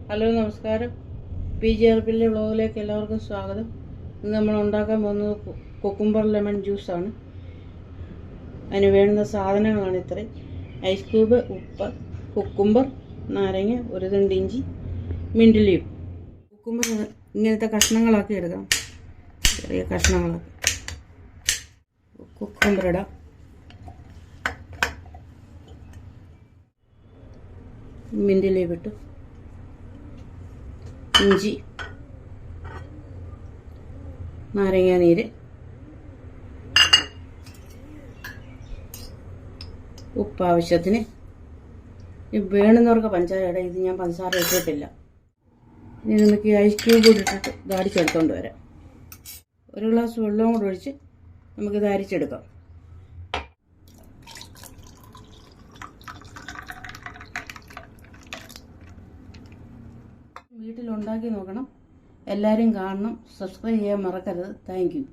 Hello നമസ്കാരം. PGRPയിലെ വ്ളോഗിലേക്ക് എല്ലാവർക്കും സ്വാഗതം. ഇന്ന് നമ്മൾ ഉണ്ടാക്കാൻ പോകുന്നത് കുക്കുംബർ ലെമൺ ജ്യൂസാണ്. അതിന് വേണ്ടുന്ന സാധനങ്ങളാണ് ഇത്രയും: ഐസ് ക്യൂബ്, ഉപ്പ്, കുക്കുംബർ, നാരങ്ങ, ഒരു തണ്ട് ഇഞ്ചി, മിൻറ്റ് ലീഫ്. കുക്കുംബർ ഇങ്ങനത്തെ കഷ്ണങ്ങളാക്കി എടുക്കണം, ചെറിയ കഷ്ണങ്ങളാക്കി. കുക്കുംബർ ഇടാം, മിൻറ്റ് ലീഫ് ഇട്ടു, ഇഞ്ചി, നാരങ്ങ നീര്, ഉപ്പ് ആവശ്യത്തിന്. വേണമെന്നവർക്ക് പഞ്ചസാര ഇടാം. ഇത് ഞാൻ പഞ്ചസാര ഇട്ടിട്ടില്ല. ഇനി നമുക്ക് ഈ ഐസ് ക്യൂബ് ഇട്ടിട്ട് ഇത് അരിച്ചെടുത്തോണ്ട് വരാം. ഒരു ഗ്ലാസ് വെള്ളവും കൂടെ ഒഴിച്ച് നമുക്കിത് അരിച്ചെടുക്കാം. വീട്ടിലുണ്ടാക്കി നോക്കണം, എല്ലാവരും കാണണം, സബ്സ്ക്രൈബ് ചെയ്യാൻ മറക്കരുത്. Thank you.